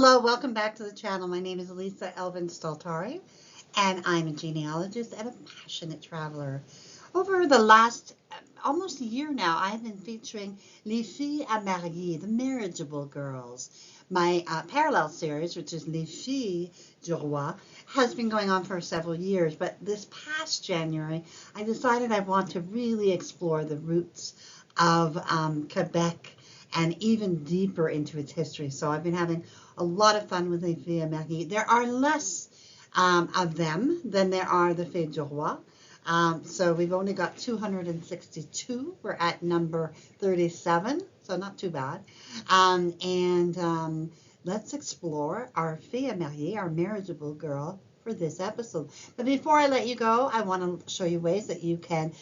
Hello, welcome back to the channel. My name is Lisa Elvin Staltari, and I'm a genealogist and a passionate traveler. Over the last almost a year now, I've been featuring Les Filles à Marier, the marriageable girls. My parallel series, which is Les Filles du Roi, has been going on for several years, but this past January, I decided I want to really explore the roots of Quebec and even deeper into its history. So I've been having a lot of fun with Les Filles à Marier. There are less of them than there are the Filles du Roi. So we've only got 262. We're at number 37, so not too bad. Let's explore our Fille à Marier, our marriageable girl, for this episode. But before I let you go, I want to show you ways that you can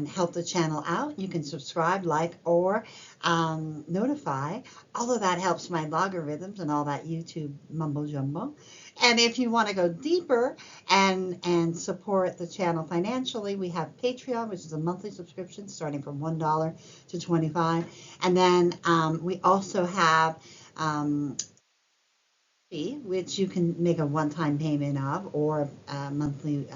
help the channel out. You can subscribe, like, or notify. All of that helps my logarithms and all that YouTube mumbo jumbo. And if you want to go deeper and support the channel financially, we have Patreon, which is a monthly subscription starting from $1 to $25. And then we also have which you can make a one-time payment of or a monthly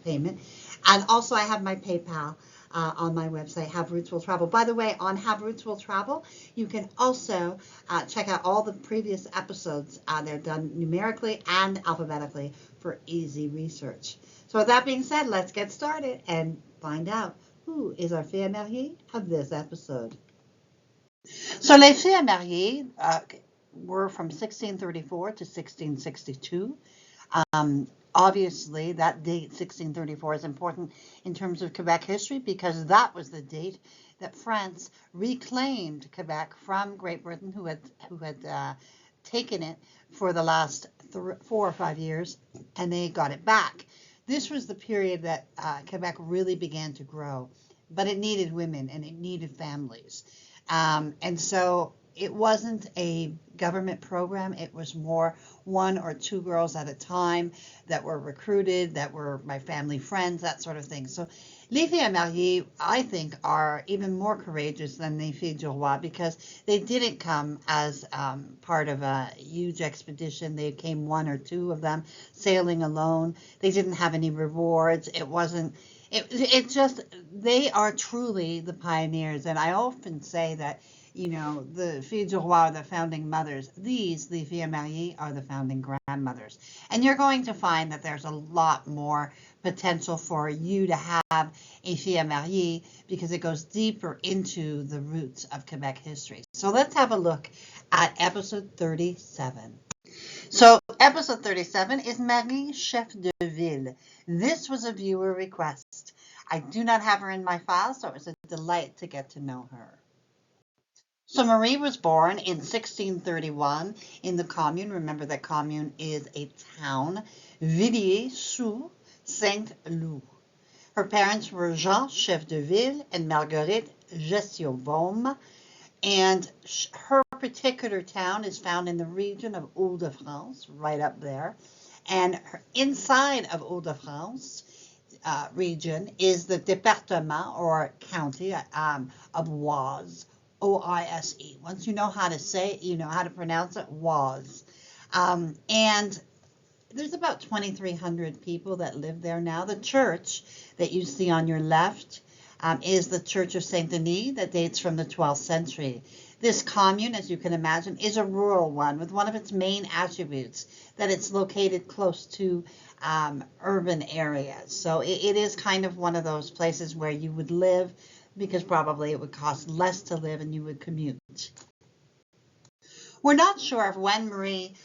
payment. And also I have my PayPal on my website, Have Roots Will Travel. By the way, on Have Roots Will Travel, you can also check out all the previous episodes. They're done numerically and alphabetically for easy research. So with that being said, let's get started and find out who is our Fille à Marier of this episode. So Les Filles à Marier were from 1634 to 1662. Obviously, that date, 1634, is important in terms of Quebec history because that was the date that France reclaimed Quebec from Great Britain, who had taken it for the last 4 or 5 years, and they got it back. This was the period that Quebec really began to grow, but it needed women and it needed families. And so it wasn't a government program. It was more 1 or 2 girls at a time that were recruited, that were my family friends, that sort of thing. So Les Filles à Marier, I think, are even more courageous than Les Filles du Roi because they didn't come as part of a huge expedition. They came 1 or 2 of them sailing alone. They didn't have any rewards. It just, they are truly the pioneers. And I often say that, you know, the Filles du Roi are the founding mothers. These, les Filles à Marier, are the founding grandmothers. And you're going to find that there's a lot more potential for you to have a Fille à Marier because it goes deeper into the roots of Quebec history. So let's have a look at episode 37. So episode 37 is Marie Chefdeville. This was a viewer request. I do not have her in my file, so it was a delight to get to know her. So Marie was born in 1631 in the commune. Remember that commune is a town, Villiers-sous-Saint-Loup. Her parents were Jean Chefdeville and Marguerite Gestiobaume. And her particular town is found in the region of Hauts-de-France, right up there. And inside of Hauts-de-France region is the département or county of Oise. O-I-S-E. Once you know how to say it, you know how to pronounce it, Oise. And there's about 2,300 people that live there now. The church that you see on your left is the Church of Saint Denis that dates from the 12th century. This commune, as you can imagine, is a rural one with one of its main attributes, that it's located close to urban areas. So it is kind of one of those places where you would live because probably it would cost less to live and you would commute. We're not sure of when Marie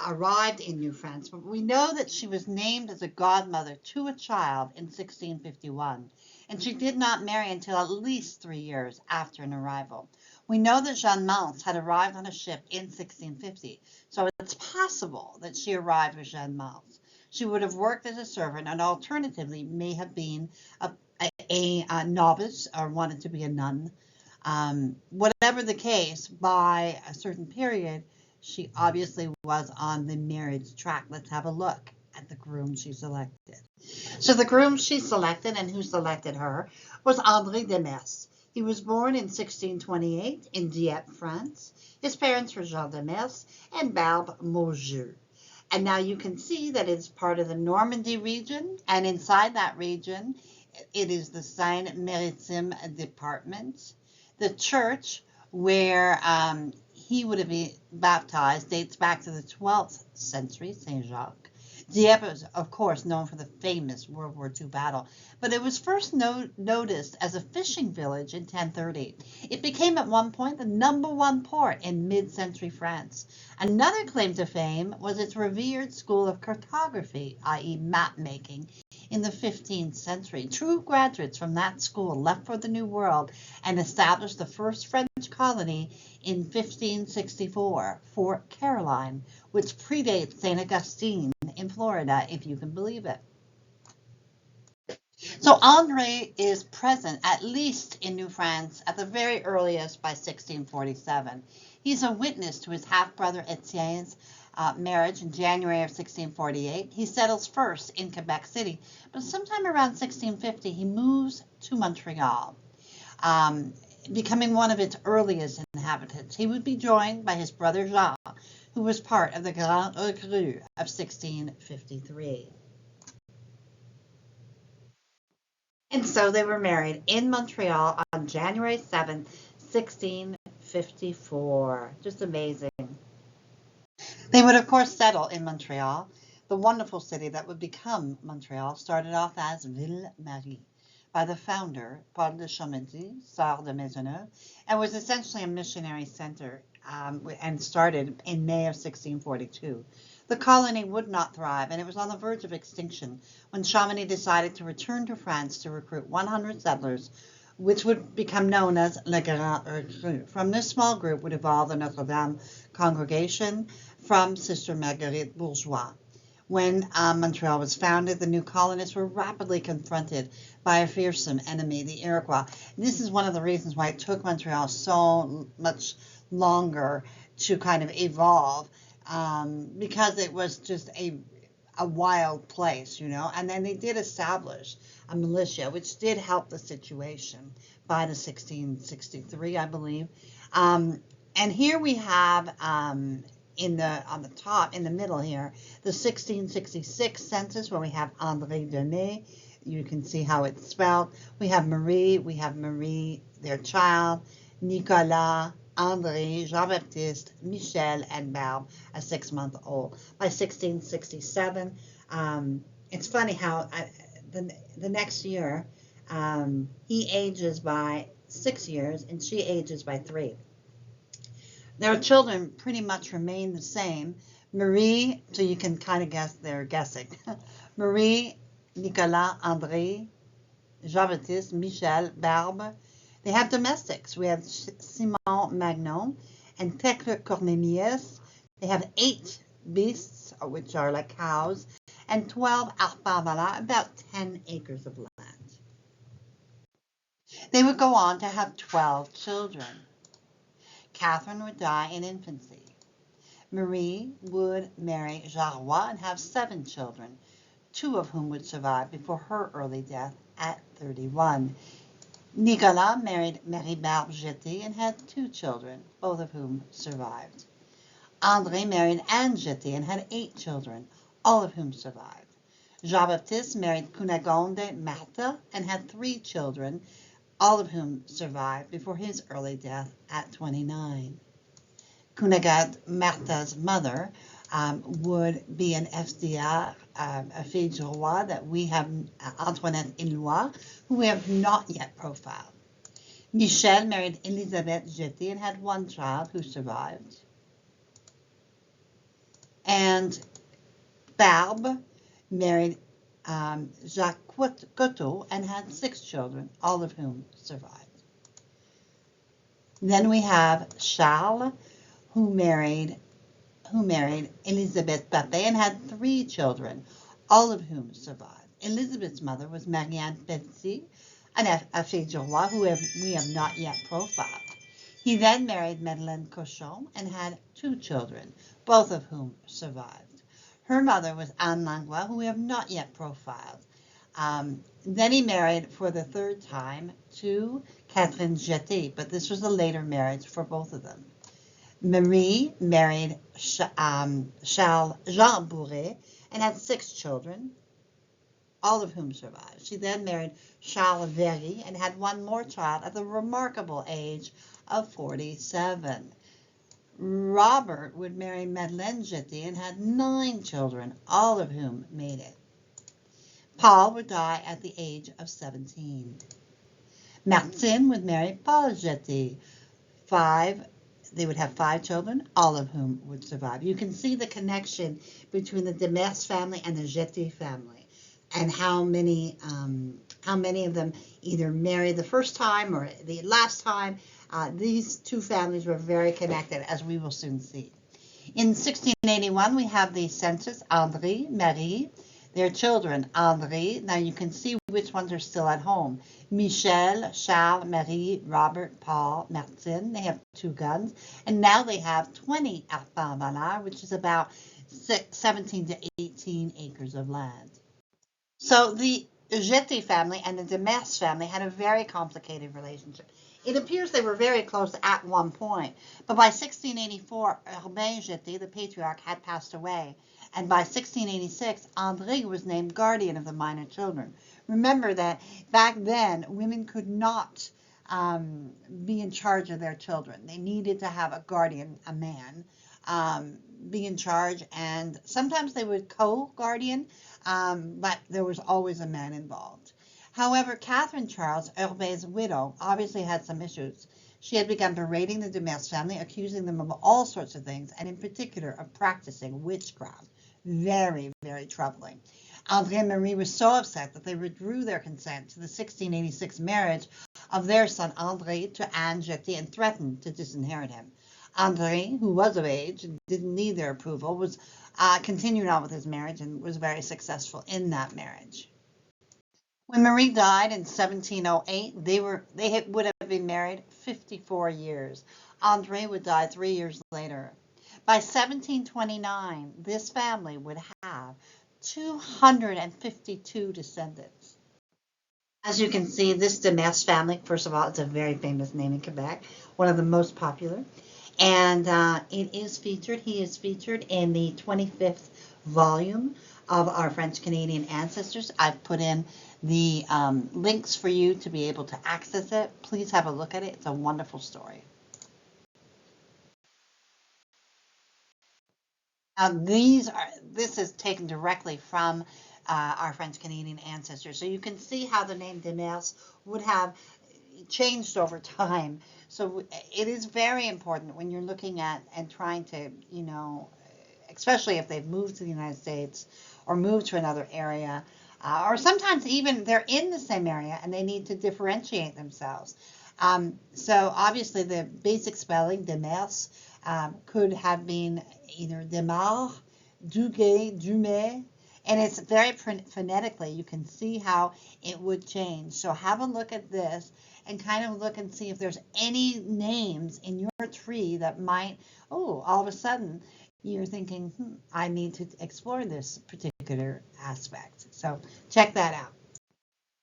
arrived in New France, but we know that she was named as a godmother to a child in 1651, and she did not marry until at least 3 years after an arrival. We know that Jeanne Mance had arrived on a ship in 1650, so it's possible that she arrived with Jeanne Mance. She would have worked as a servant and alternatively may have been a novice or wanted to be a nun. Whatever the case, by a certain period, she obviously was on the marriage track. Let's have a look at the groom she selected. So the groom she selected and who selected her was André Demers. He He was born in 1628 in Dieppe, France. His parents were Jean de Metz and Barbe Maujeu. And now you can see that it's part of the Normandy region, and inside that region, it is the Seine-Maritime department. The church where he would have been baptized dates back to the 12th century, Saint Jacques. Dieppe is, of course, known for the famous World War II battle, but it was first noticed as a fishing village in 1030. It became at one point the #1 port in mid-century France. Another claim to fame was its revered school of cartography, i.e. map making, in the 15th century. True graduates from that school left for the New World and established the first French colony in 1564, Fort Caroline, which predates St. Augustine in Florida, if you can believe it. So André is present, at least in New France, at the very earliest by 1647. He's a witness to his half-brother Etienne's marriage in January of 1648. He settles first in Quebec City, but sometime around 1650, he moves to Montreal, becoming one of its earliest inhabitants. He would be joined by his brother Jean, who was part of the Grand Recrue of 1653. And so they were married in Montreal on January 7th, 1654. Just amazing. They would, of course, settle in Montreal. The wonderful city that would become Montreal started off as Ville-Marie by the founder, Paul de Chaumedy, Sœur de Maisonneuve, and was essentially a missionary center and started in May of 1642. The colony would not thrive, and it was on the verge of extinction when Chaumedy decided to return to France to recruit 100 settlers, which would become known as Le Grand Recrue. From this small group would evolve the Notre Dame congregation from Sister Marguerite Bourgeois. When Montreal was founded, the new colonists were rapidly confronted by a fearsome enemy, the Iroquois. And this is one of the reasons why it took Montreal so much longer to kind of evolve, because it was just a wild place, you know. And then they did establish a militia, which did help the situation by the 1663, I believe. And here we have on the top, in the middle here, the 1666 census, where we have André Denis. You can see how it's spelled. We have Marie, their child, Nicolas, André, Jean-Baptiste, Michel, and Barbe, a 6-month-old. By 1667, it's funny how the next year, he ages by 6 years and she ages by 3. Their children pretty much remain the same. Marie, so you can kind of guess, they're guessing. Marie, Nicolas, André, Jean-Baptiste, Michel, Barbe. They have domestics. We have Simon Magnon and Thècle Cornelius. They have 8 beasts, which are like cows, and 12 arpents, about 10 acres of land. They would go on to have 12 children. Catherine would die in infancy. Marie would marry Jarois and have 7 children, 2 of whom would survive before her early death at 31. Nicolas married Marie-Barbe Jeté and had 2 children, both of whom survived. André married Anne Jeté and had 8 children, all of whom survived. Jean-Baptiste married Cunegonde Marthe and had 3 children, all of whom survived before his early death at 29. Cunegonde Marthe's mother would be an FDR, a fille du roi, that we have, Antoinette Éloy, who we have not yet profiled. Michel married Elisabeth Jeté and had 1 child who survived. And Barbe married Jacques Coteau and had 6 children, all of whom survived. Then we have Charles, who married Elisabeth Papet and had 3 children, all of whom survived. Elizabeth's mother was Marianne Pelletier, a fille du roi who we have not yet profiled. He then married Madeleine Cochon and had 2 children, both of whom survived. Her mother was Anne Langlois, who we have not yet profiled. Then he married for the third time to Catherine Jeté, but this was a later marriage for both of them. Marie married Charles Jean Bourret and had 6 children, all of whom survived. She then married Charles Very and had one more child at the remarkable age of 47. Robert would marry Madeleine Jeté and had 9 children, all of whom made it. Paul would die at the age of 17. Martine would marry Paul Jeté. They would have 5 children, all of whom would survive. You can see the connection between the Demers family and the Jeté family, and how many of them either married the first time or the last time. These two families were very connected, as we will soon see. In 1681, we have the census, André, Marie, their children, André. Now you can see which ones are still at home. Michel, Charles, Marie, Robert, Paul, Martine. They have 2 guns. And now they have 20 arpents valeurs, which is about 17 to 18 acres of land. So the Jeté family and the Demers family had a very complicated relationship. It appears they were very close at one point, but by 1684, Urbain Jeté, the patriarch, had passed away, and by 1686, André was named guardian of the minor children. Remember that back then, women could not be in charge of their children. They needed to have a guardian, a man, be in charge, and sometimes they would co-guardian, but there was always a man involved. However, Catherine Charles, Urbain's widow, obviously had some issues. She had begun berating the Demers family, accusing them of all sorts of things, and in particular of practicing witchcraft. Very, very troubling. André and Marie were so upset that they withdrew their consent to the 1686 marriage of their son André to Anne Jeté and threatened to disinherit him. André, who was of age and didn't need their approval, was continued on with his marriage and was very successful in that marriage. When Marie died in 1708, they would have been married 54 years. André would die 3 years later. By 1729, this family would have 252 descendants. As you can see, this Demers family, first of all, it's a very famous name in Quebec, one of the most popular. And he is featured in the 25th volume of our French-Canadian ancestors. I've put in the links for you to be able to access it. Please have a look at it. It's a wonderful story. This is taken directly from our French-Canadian ancestors. So you can see how the name Demers would have changed over time. So it is very important when you're looking at and trying to, especially if they've moved to the United States or moved to another area, or sometimes even they're in the same area and they need to differentiate themselves. So obviously the basic spelling, Demers, could have been either Demar, Duguay, Dumais, and it's very phonetically, you can see how it would change. So have a look at this and kind of look and see if there's any names in your tree that might, all of a sudden you're thinking, I need to explore this particular aspect. So check that out.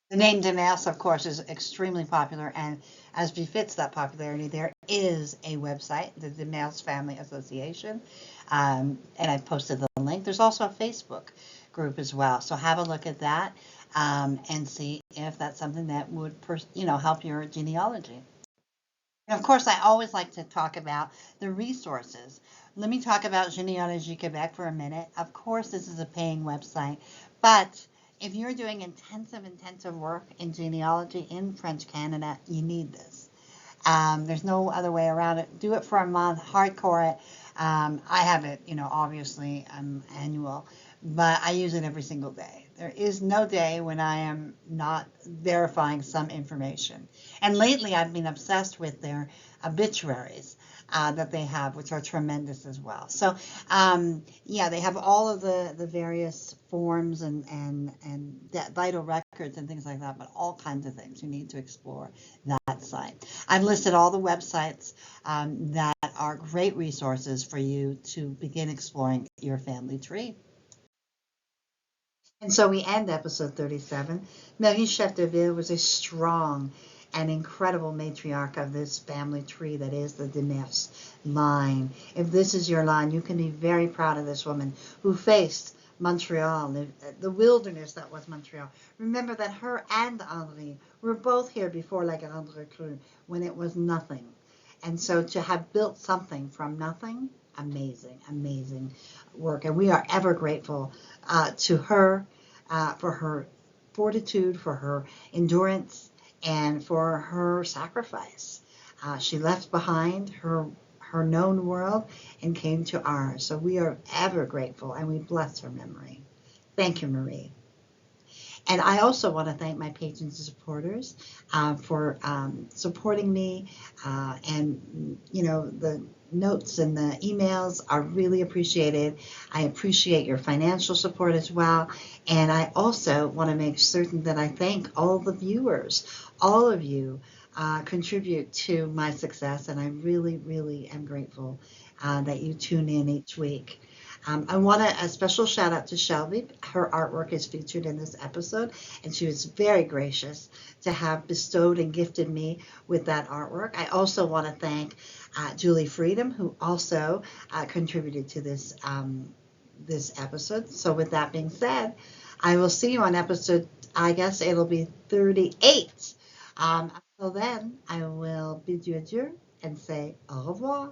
The name Demers, of course, is extremely popular, and as befits that popularity, there is a website, the Demers Family Association, and I've posted the link. There's also a Facebook group as well, so have a look at that and see if that's something that would, help your genealogy. And of course, I always like to talk about the resources. Let me talk about Généalogie Québec for a minute. Of course, this is a paying website, but if you're doing intensive work in genealogy in French Canada, you need this. There's no other way around it. Do it for a month, hardcore it. I have it, obviously annual, but I use it every single day. There is no day when I am not verifying some information. And lately I've been obsessed with their obituaries that they have, which are tremendous as well. So they have all of the various forms and vital records and things like that, but all kinds of things you need to explore that site. I've listed all the websites that are great resources for you to begin exploring your family tree. And so we end episode 37. Marie Chefdeville was a strong and incredible matriarch of this family tree that is the Demers line. If this is your line, you can be very proud of this woman who faced Montreal, the wilderness that was Montreal. Remember that her and Henri were both here before La Grande Recrue when it was nothing. And so to have built something from nothing, amazing, amazing work. And we are ever grateful to her for her fortitude, for her endurance, and for her sacrifice. She left behind her known world and came to ours. So we are ever grateful and we bless her memory. Thank you, Marie. And I also want to thank my patrons and supporters for supporting me. And, you know, the notes and the emails are really appreciated. I appreciate your financial support as well. And I also want to make certain that I thank all the viewers. All of you contribute to my success. And I really, really am grateful that you tune in each week. I want a special shout out to Shelby. Her artwork is featured in this episode, and she was very gracious to have bestowed and gifted me with that artwork. I also want to thank Julie Freedom, who also contributed to this episode. So, with that being said, I will see you on episode. I guess it'll be 38. Until then, I will bid you adieu and say au revoir.